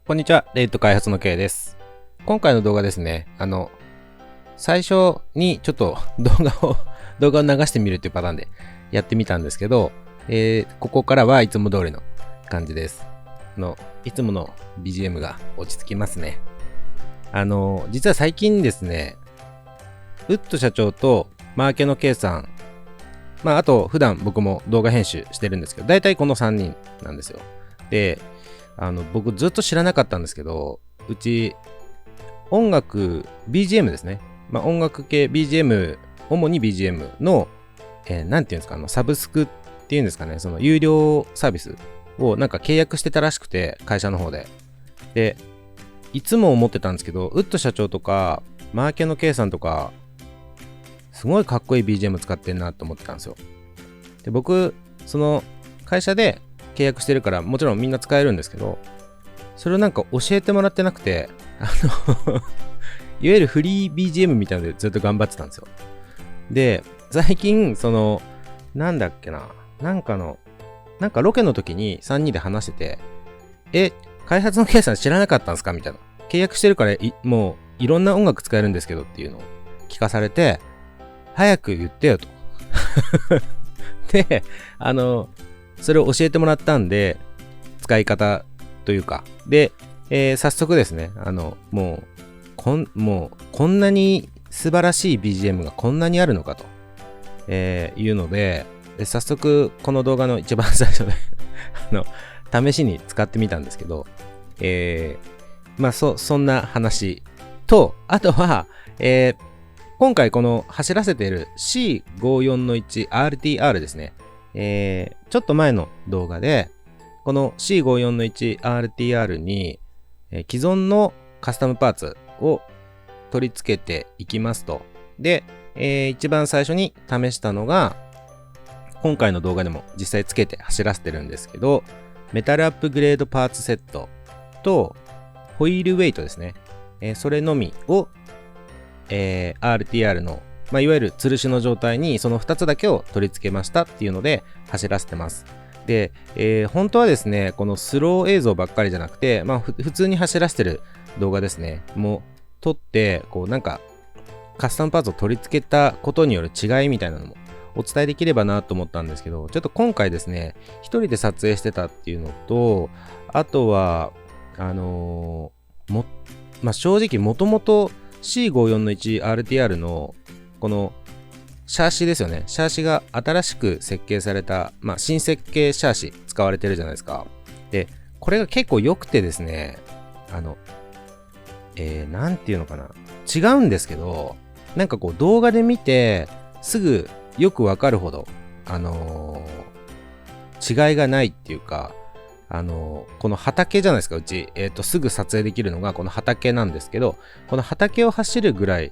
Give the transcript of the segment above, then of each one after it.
こんにちは、レイト開発の K です。今回の動画ですね、最初にちょっと動画を流してみるっていうパターンでやってみたんですけど、ここからはいつも通りの感じです。いつもの BGM が落ち着きますね。実は最近ですね、ウッド社長とマーケの K さん、あと普段僕も動画編集してるんですけど、大体この3人なんですよ。で、僕ずっと知らなかったんですけど、うち音楽 BGM ですね。音楽系 BGM、主に BGM の、なんていうんですか、サブスクっていうんですかね、その有料サービスをなんか契約してたらしくて、会社の方で。で、いつも思ってたんですけど、ウッド社長とか、マーケの K さんとか、すごいかっこいい BGM 使ってんなと思ってたんですよ。で、僕、その会社で契約してるから、もちろんみんな使えるんですけど、それをなんか教えてもらってなくて、いわゆるフリー BGM みたいなのでずっと頑張ってたんですよ。で、最近、なんだっけな、なんかロケの時に3人で話してて、開発の K さん知らなかったんですかみたいな。契約してるからもういろんな音楽使えるんですけどっていうのを聞かされて、早く言ってよと。で、それを教えてもらったんで、使い方というか、で、早速ですね、もうこんなに素晴らしい BGM がこんなにあるのかと、いうので、早速この動画の一番最初で試しに使ってみたんですけど、そんな話と、あとは、今回この走らせている C54-1RTR ですね。ちょっと前の動画で、この C54-1RTR に、既存のカスタムパーツを取り付けていきますと。で、一番最初に試したのが、今回の動画でも実際つけて走らせてるんですけど、メタルアップグレードパーツセットとホイールウェイトですね。それのみをRTR の、いわゆる吊るしの状態にその2つだけを取り付けましたっていうので走らせてます。で、本当はですね、このスロー映像ばっかりじゃなくて、普通に走らせてる動画ですね、もう撮って、なんかカスタムパーツを取り付けたことによる違いみたいなのもお伝えできればなと思ったんですけど、ちょっと今回ですね、一人で撮影してたっていうのと、あとは、正直もともとC54-1RTR のこのシャーシですよね。シャーシが新しく設計された、新設計シャーシ使われてるじゃないですか。で、これが結構良くてですね、なんていうのかな。違うんですけど、なんか動画で見てすぐよくわかるほど、違いがないっていうか、この畑じゃないですか、うち。すぐ撮影できるのがこの畑なんですけど、この畑を走るぐらい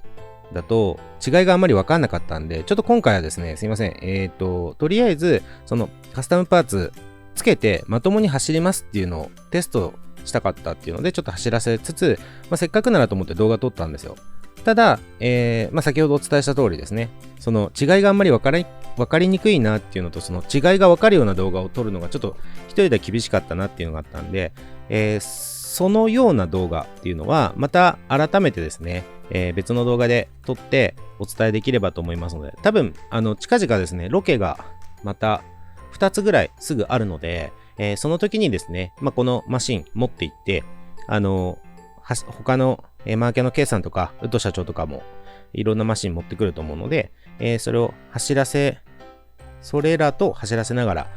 だと違いがあんまり分かんなかったんで、ちょっと今回はですね、すいません。とりあえず、そのカスタムパーツつけてまともに走りますっていうのをテストしたかったっていうので、ちょっと走らせつつ、せっかくならと思って動画撮ったんですよ。ただ、先ほどお伝えした通りですね、その違いがあんまり分かりにくいなっていうのと、その違いが分かるような動画を撮るのがちょっと一人では厳しかったなっていうのがあったんで、そのような動画っていうのはまた改めてですね、別の動画で撮ってお伝えできればと思いますので、多分近々ですね、ロケがまた2つぐらいすぐあるので、その時にですね、このマシン持って行って、他のマーケの K さんとかウッド社長とかもいろんなマシン持ってくると思うので、それらと走らせながら、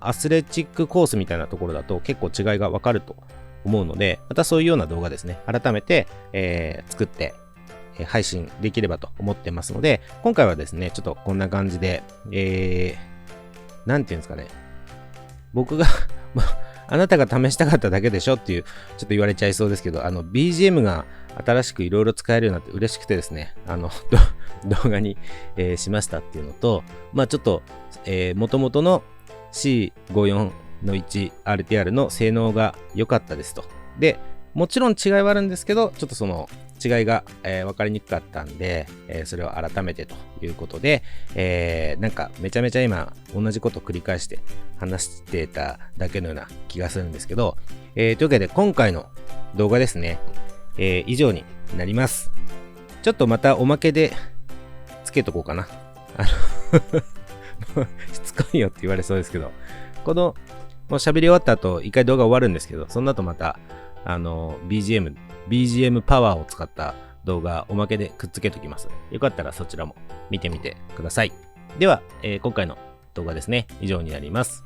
アスレチックコースみたいなところだと結構違いがわかると思うので、またそういうような動画ですね、改めて、作って配信できればと思ってますので、今回はですね、ちょっとこんな感じで、なんていうんですかね、僕があなたが試したかっただけでしょっていう、ちょっと言われちゃいそうですけど、BGM が新しくいろいろ使えるようになって嬉しくてですね、動画に、しましたっていうのと、ちょっと、元々の C54-1RTR の性能が良かったですと。で、もちろん違いはあるんですけど、ちょっとその違いが、分かりにくかったんで、それを改めてということで、なんかめちゃめちゃ今同じことを繰り返して話してただけのような気がするんですけど、というわけで今回の動画ですね、以上になります。ちょっとまたおまけでつけとこうかな。しつこいよって言われそうですけど、このもう喋り終わった後一回動画終わるんですけど、その後またBGM パワーを使った動画おまけでくっつけときます。よかったらそちらも見てみてください。では、今回の動画ですね、以上になります。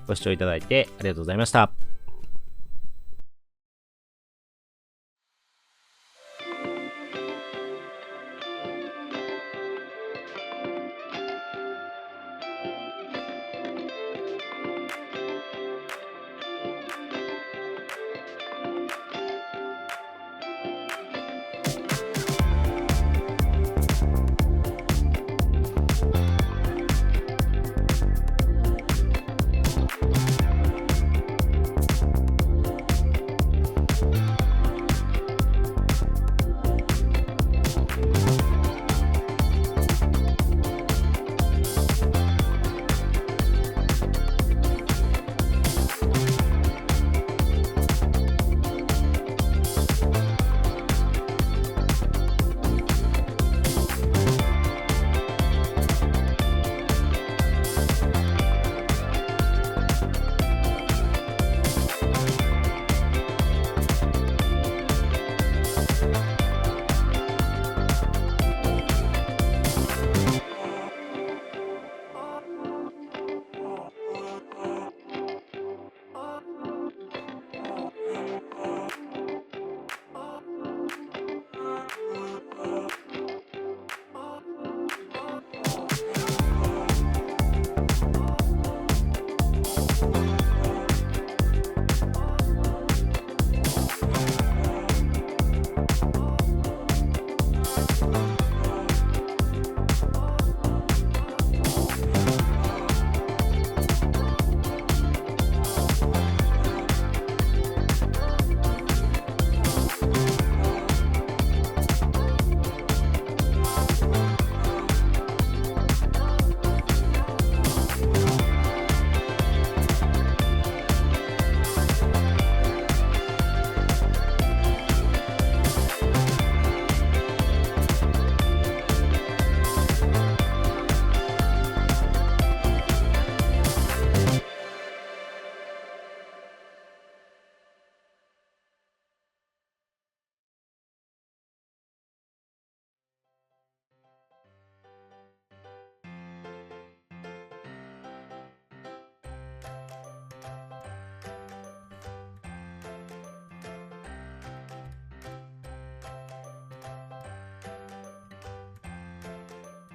ご視聴いただいてありがとうございました。